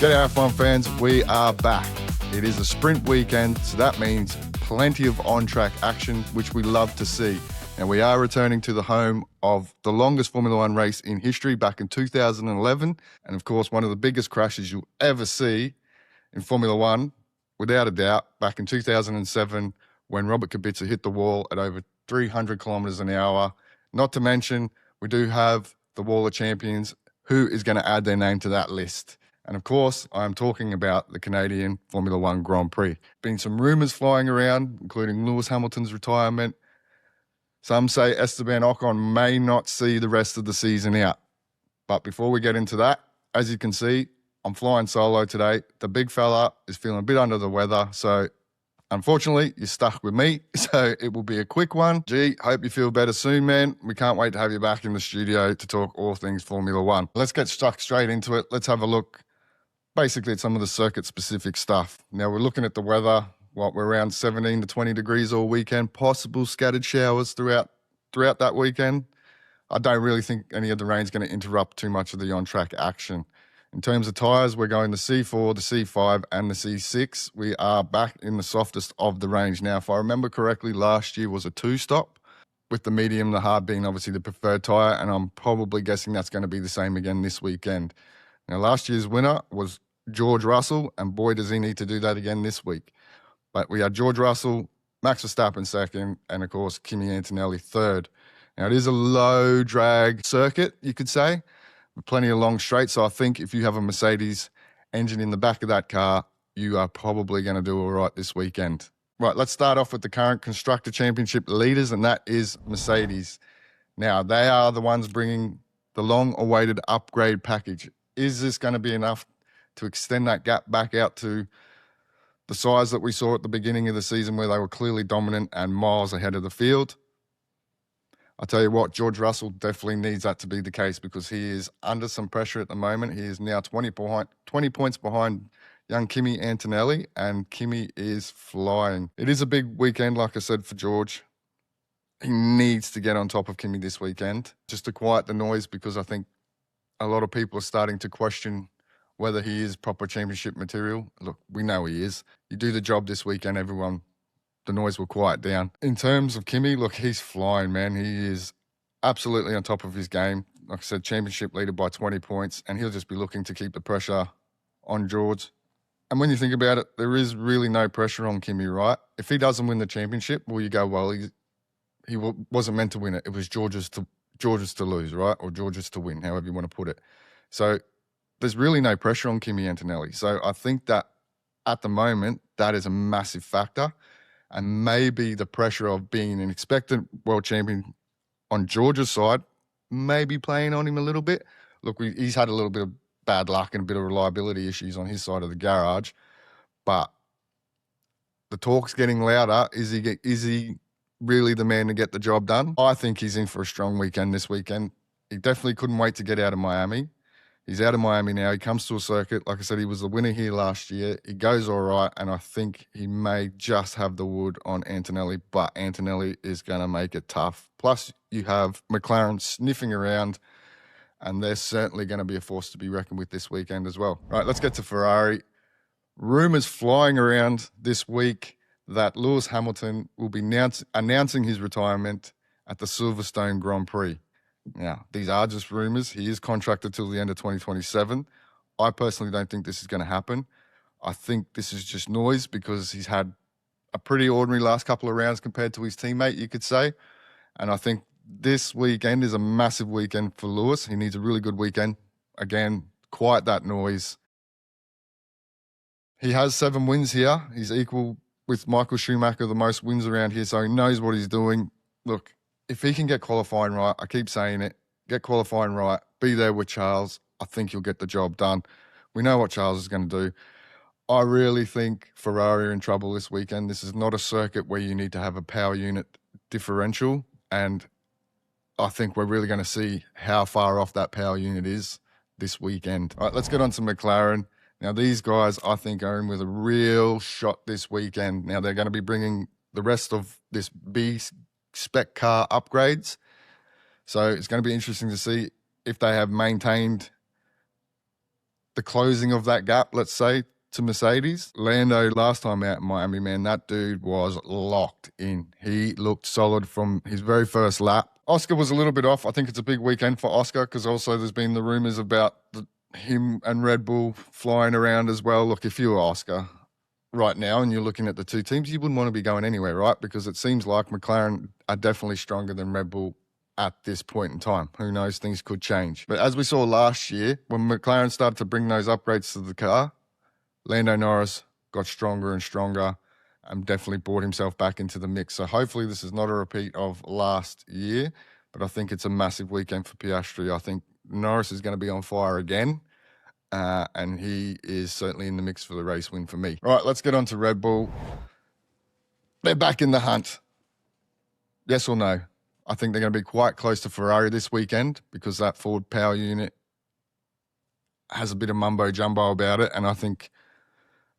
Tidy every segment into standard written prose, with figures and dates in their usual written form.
G'day F1 fans, we are back. It is a sprint weekend, so that means plenty of on-track action, which we love to see. And we are returning to the home of the longest Formula One race in history back in 2011. And of course, one of the biggest crashes you'll ever see in Formula One, without a doubt, back in 2007 when Robert Kubica hit the wall at over 300 kilometers an hour. Not to mention, we do have the Wall of Champions. Who is going to add their name to that list? And of course, I'm talking about the Canadian Formula One Grand Prix. Been some rumours flying around, including Lewis Hamilton's retirement. Some say Esteban Ocon may not see the rest of the season out. But before we get into that, as you can see, I'm flying solo today. The big fella is feeling a bit under the weather, so unfortunately, you're stuck with me, so it will be a quick one. G, hope you feel better soon, man. We can't wait to have you back in the studio to talk all things Formula One. Let's get stuck straight into it. Let's have a look basically at some of the circuit-specific stuff. Now, we're looking at the weather. We're around 17 to 20 degrees all weekend. Possible scattered showers throughout that weekend. I don't really think any of the rain's going to interrupt too much of the on-track action. In terms of tyres, we're going the C4, the C5 and the C6. We are back in the softest of the range. Now, if I remember correctly, last year was a two-stop, with the medium, the hard being obviously the preferred tyre, and I'm probably guessing that's going to be the same again this weekend. Now, last year's winner was George Russell, and boy, does he need to do that again this week. But we had George Russell, Max Verstappen second, and of course, Kimi Antonelli third. Now, it is a low drag circuit, you could say, with plenty of long straights. So I think if you have a Mercedes engine in the back of that car, you are probably going to do all right this weekend. Right, let's start off with the current Constructor Championship leaders, and that is Mercedes. Now, they are the ones bringing the long-awaited upgrade package. Is this going to be enough to extend that gap back out to the size that we saw at the beginning of the season where they were clearly dominant and miles ahead of the field? I'll tell you what, George Russell definitely needs that to be the case because he is under some pressure at the moment. He is now 20 points behind young Kimi Antonelli, and Kimi is flying. It is a big weekend, like I said, for George. He needs to get on top of Kimi this weekend just to quiet the noise, because I think a lot of people are starting to question whether he is proper championship material. Look, we know he is. You do the job this weekend, everyone, the noise will quiet down. In terms of Kimi, look, he's flying, man. He is absolutely on top of his game. Like I said, championship leader by 20 points, and he'll just be looking to keep the pressure on George. And when you think about it, there is really no pressure on Kimi, right? If he doesn't win the championship, well, you go, well, he wasn't meant to win it. It was George's to lose, right? Or George's to win, however you want to put it. So there's really no pressure on Kimi Antonelli. So I think that at the moment, that is a massive factor. And maybe the pressure of being an expectant world champion on George's side, maybe playing on him a little bit. Look, he's had a little bit of bad luck and a bit of reliability issues on his side of the garage. But the talk's getting louder. Is he really the man to get the job done? I think he's in for a strong weekend this weekend. He definitely couldn't wait to get out of Miami. He's out of Miami now. He comes to a circuit. Like I said, he was the winner here last year. He goes all right, and I think he may just have the wood on Antonelli, but Antonelli is going to make it tough. Plus, you have McLaren sniffing around, and they're certainly going to be a force to be reckoned with this weekend as well. Right, let's get to Ferrari. Rumours flying around this week that Lewis Hamilton will be announcing his retirement at the Silverstone Grand Prix. Now, these are just rumours. He is contracted till the end of 2027. I personally don't think this is going to happen. I think this is just noise because he's had a pretty ordinary last couple of rounds compared to his teammate, you could say. And I think this weekend is a massive weekend for Lewis. He needs a really good weekend. Again, quiet that noise. He has 7 wins here. He's equal with Michael Schumacher, the most wins around here, so he knows what he's doing. Look, if he can get qualifying right, I keep saying it, get qualifying right, be there with Charles, I think he'll get the job done. We know what Charles is going to do. I really think Ferrari are in trouble this weekend. This is not a circuit where you need to have a power unit differential, and I think we're really going to see how far off that power unit is this weekend. All right, let's get on to McLaren. Now, these guys, I think, are in with a real shot this weekend. Now, they're going to be bringing the rest of this B spec car upgrades. So it's going to be interesting to see if they have maintained the closing of that gap, let's say, to Mercedes. Lando last time out in Miami, man, that dude was locked in. He looked solid from his very first lap. Oscar was a little bit off. I think it's a big weekend for Oscar because also there's been the rumors about him and Red Bull flying around as well. Look, if you were Oscar right now and you're looking at the two teams, you wouldn't want to be going anywhere, right? Because it seems like McLaren are definitely stronger than Red Bull at this point in time. Who knows, things could change. But as we saw last year, when McLaren started to bring those upgrades to the car, Lando Norris got stronger and stronger and definitely brought himself back into the mix. So hopefully this is not a repeat of last year, but I think it's a massive weekend for Piastri. I think Norris is going to be on fire again, and he is certainly in the mix for the race win for me. All right, let's get on to Red Bull. They're back in the hunt. Yes or no? I think they're going to be quite close to Ferrari this weekend because that Ford power unit has a bit of mumbo jumbo about it, and I think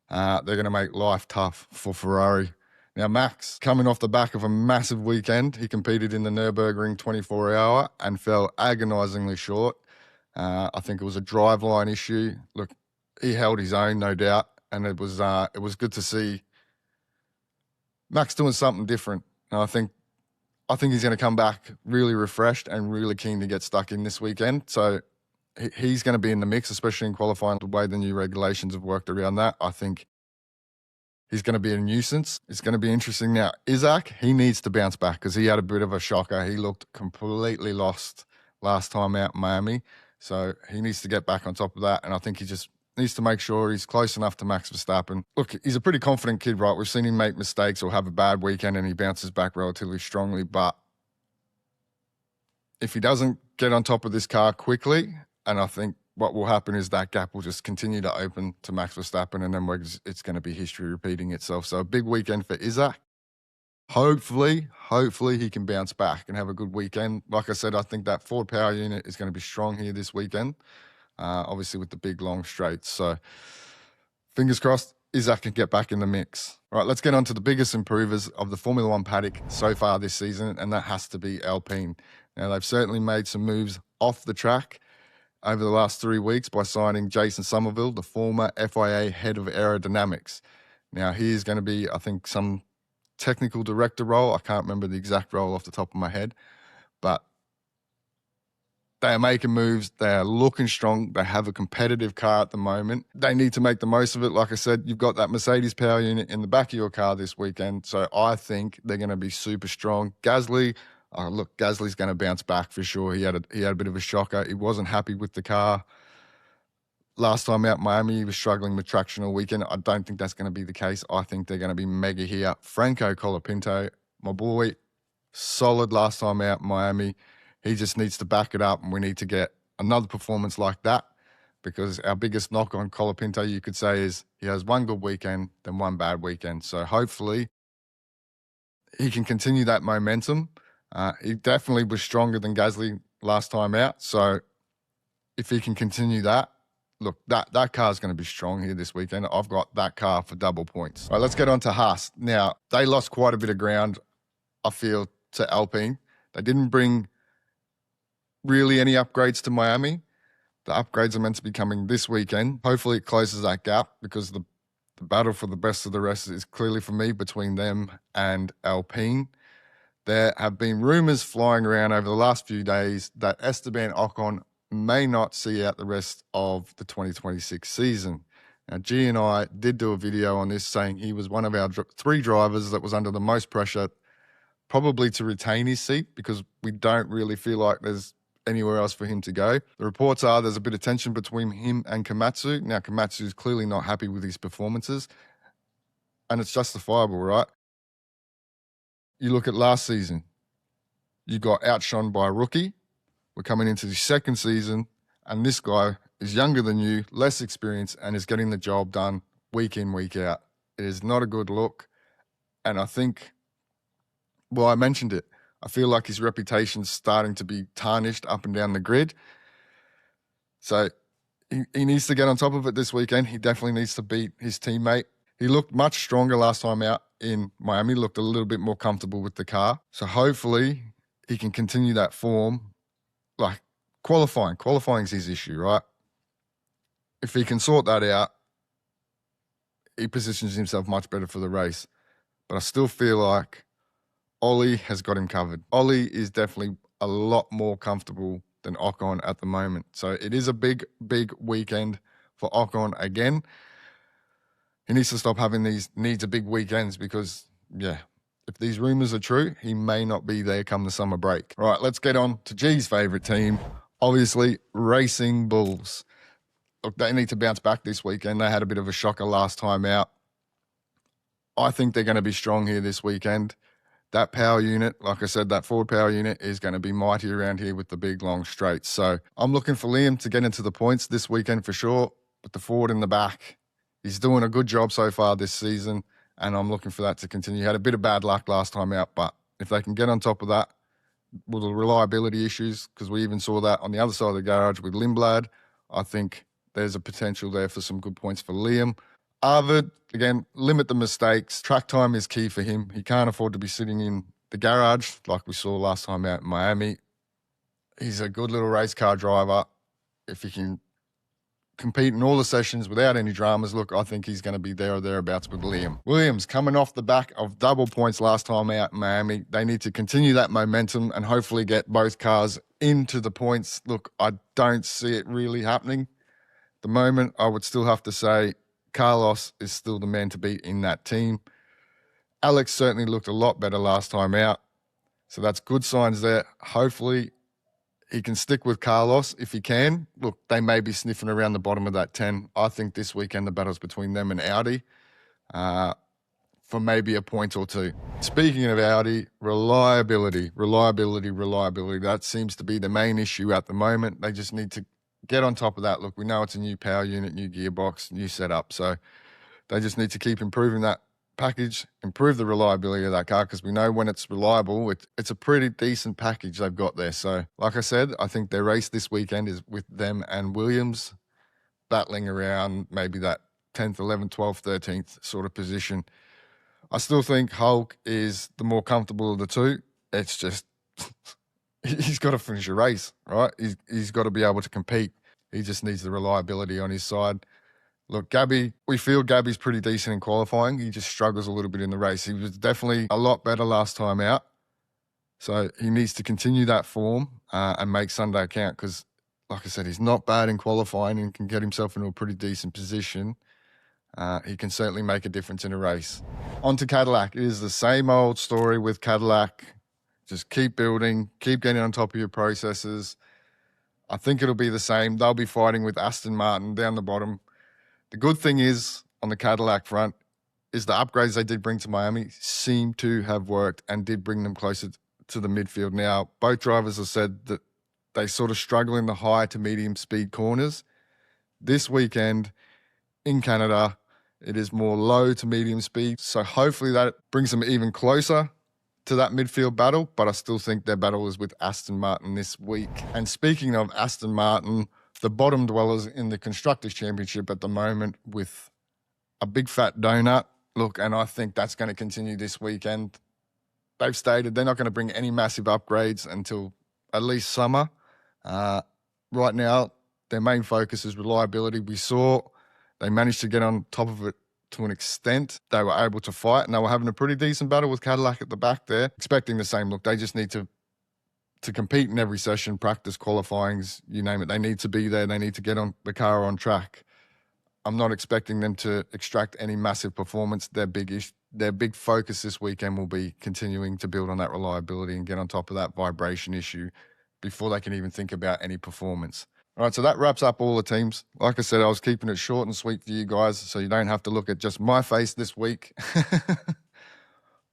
they're going to make life tough for Ferrari. Now, Max, coming off the back of a massive weekend, he competed in the Nürburgring 24-hour and fell agonisingly short. I think it was a driveline issue. Look, he held his own, no doubt, and it was good to see Max doing something different. And I think he's going to come back really refreshed and really keen to get stuck in this weekend. So he's going to be in the mix, especially in qualifying, the way the new regulations have worked around that. I think he's going to be a nuisance. It's going to be interesting. Now, Isaac, he needs to bounce back because he had a bit of a shocker. He looked completely lost last time out in Miami. So he needs to get back on top of that. And I think he just needs to make sure he's close enough to Max Verstappen. Look, he's a pretty confident kid, right? We've seen him make mistakes or have a bad weekend and he bounces back relatively strongly. But if he doesn't get on top of this car quickly, and I think what will happen is that gap will just continue to open to Max Verstappen, and then it's going to be history repeating itself. So a big weekend for Isaac. Hopefully he can bounce back and have a good weekend. Like I said, I think that Ford power unit is going to be strong here this weekend, obviously with the big long straights. So fingers crossed Isaac can get back in the mix. All right, let's get on to the biggest improvers of the Formula One paddock so far this season, and that has to be Alpine. Now, they've certainly made some moves off the track over the last 3 weeks by signing Jason Somerville, the former FIA head of aerodynamics. Now, he is going to be, I think, some technical director role. I can't remember the exact role off the top of my head, but they are making moves. They are looking strong. They have a competitive car at the moment. They need to make the most of it. Like I said, you've got that Mercedes power unit in the back of your car this weekend, so I think they're going to be super strong. Gasly's going to bounce back for sure. He had a bit of a shocker. He wasn't happy with the car. Last time out in Miami, he was struggling with traction all weekend. I don't think that's going to be the case. I think they're going to be mega here. Franco Colapinto, my boy, solid last time out in Miami. He just needs to back it up, and we need to get another performance like that, because our biggest knock on Colapinto, you could say, is he has one good weekend, then one bad weekend. So hopefully he can continue that momentum. He definitely was stronger than Gasly last time out. So if he can continue that, look, that car is going to be strong here this weekend. I've got that car for double points. All right, let's get on to Haas. Now, they lost quite a bit of ground, I feel, to Alpine. They didn't bring really any upgrades to Miami. The upgrades are meant to be coming this weekend. Hopefully it closes that gap, because the battle for the best of the rest is clearly, for me, between them and Alpine. There have been rumours flying around over the last few days that Esteban Ocon may not see out the rest of the 2026 season. Now, G and I did do a video on this, saying he was one of our 3 drivers that was under the most pressure, probably to retain his seat, because we don't really feel like there's anywhere else for him to go. The reports are there's a bit of tension between him and Komatsu. Now, Komatsu is clearly not happy with his performances, and it's justifiable, right? You look at last season, you got outshone by a rookie. We're coming into the second season, and this guy is younger than you, less experienced, and is getting the job done week in, week out. It is not a good look. And I think, well, I mentioned it, I feel like his reputation's starting to be tarnished up and down the grid. So he needs to get on top of it this weekend. He definitely needs to beat his teammate. He looked much stronger last time out in Miami, looked a little bit more comfortable with the car. So hopefully he can continue that form. Like qualifying is his issue, right? If he can sort that out, he positions himself much better for the race. But I still feel like Ollie has got him covered. Ollie is definitely a lot more comfortable than Ocon at the moment. So it is a big, big weekend for Ocon again. He needs to stop having these needs a big weekends because, yeah, if these rumours are true, he may not be there come the summer break. All right, let's get on to G's favourite team, obviously Racing Bulls. Look, they need to bounce back this weekend. They had a bit of a shocker last time out. I think they're going to be strong here this weekend. That power unit, like I said, that forward power unit is going to be mighty around here with the big, long straights. So I'm looking for Liam to get into the points this weekend for sure, but the forward and the back, he's doing a good job so far this season, and I'm looking for that to continue. He had a bit of bad luck last time out, but if they can get on top of that with the reliability issues, because we even saw that on the other side of the garage with Lindblad, I think there's a potential there for some good points for Liam. Arvid, again, limit the mistakes. Track time is key for him. He can't afford to be sitting in the garage like we saw last time out in Miami. He's a good little race car driver. If he can compete in all the sessions without any dramas, look, I think he's going to be there or thereabouts with Liam. Williams, coming off the back of double points last time out in Miami, they need to continue that momentum and hopefully get both cars into the points. Look, I don't see it really happening. At the moment, I would still have to say Carlos is still the man to beat in that team. Alex certainly looked a lot better last time out, so that's good signs there. Hopefully, he can stick with Carlos if he can. Look, they may be sniffing around the bottom of that 10. I think this weekend the battle's between them and Audi for maybe a point or two. Speaking of Audi, reliability. That seems to be the main issue at the moment. They just need to get on top of that. Look, we know it's a new power unit, new gearbox, new setup. So they just need to keep improving that package, improve the reliability of that car, because we know when it's reliable, it's a pretty decent package they've got there. So like I said, I think their race this weekend is with them and Williams battling around maybe that 10th, 11th, 12th, 13th sort of position. I still think Hulk is the more comfortable of the two. It's just he's got to finish a race, right? He's got to be able to compete. He just needs the reliability on his side. Look, Gabby, we feel Gabby's pretty decent in qualifying. He just struggles a little bit in the race. He was definitely a lot better last time out. So he needs to continue that form and make Sunday count because, like I said, he's not bad in qualifying and can get himself into a pretty decent position. He can certainly make a difference in a race. On to Cadillac. It is the same old story with Cadillac. Just keep building, keep getting on top of your processes. I think it'll be the same. They'll be fighting with Aston Martin down the bottom. The good thing is, on the Cadillac front, is the upgrades they did bring to Miami seem to have worked and did bring them closer to the midfield. Now, both drivers have said that they sort of struggle in the high to medium speed corners. This weekend in Canada, it is more low to medium speed. So hopefully that brings them even closer to that midfield battle, but I still think their battle is with Aston Martin this week. And speaking of Aston Martin, the bottom dwellers in the Constructors' Championship at the moment with a big fat donut. Look, and I think that's going to continue this weekend. They've stated they're not going to bring any massive upgrades until at least summer. Right now, their main focus is reliability. We saw they managed to get on top of it to an extent. They were able to fight, and they were having a pretty decent battle with Cadillac at the back there, expecting the same. Look, they just need to compete in every session, practice, qualifyings, you name it. They need to be there. They need to get on the car on track. I'm not expecting them to extract any massive performance. Their big focus this weekend will be continuing to build on that reliability and get on top of that vibration issue before they can even think about any performance. All right, so that wraps up all the teams. Like I said, I was keeping it short and sweet for you guys so you don't have to look at just my face this week.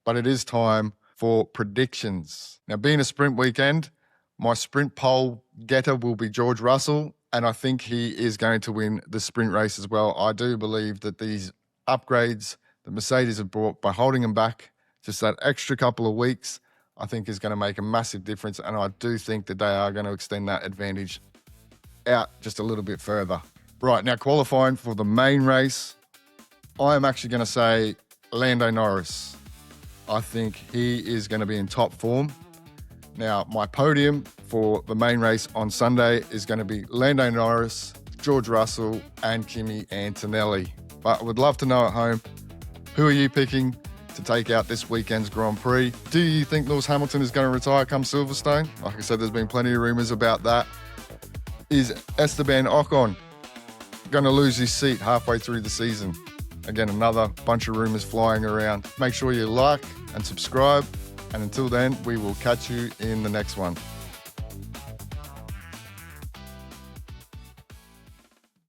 But it is time for predictions. Now, being a sprint weekend, my sprint pole getter will be George Russell, and I think he is going to win the sprint race as well. I do believe that these upgrades that Mercedes have brought by holding him back just that extra couple of weeks, I think is going to make a massive difference, and I do think that they are going to extend that advantage out just a little bit further. Right, now qualifying for the main race, I am actually going to say Lando Norris. I think he is going to be in top form. Now, my podium for the main race on Sunday is going to be Lando Norris, George Russell and Kimi Antonelli. But I would love to know at home, who are you picking to take out this weekend's Grand Prix? Do you think Lewis Hamilton is going to retire come Silverstone? Like I said, there's been plenty of rumours about that. Is Esteban Ocon going to lose his seat halfway through the season? Again, another bunch of rumours flying around. Make sure you like and subscribe. And until then, we will catch you in the next one.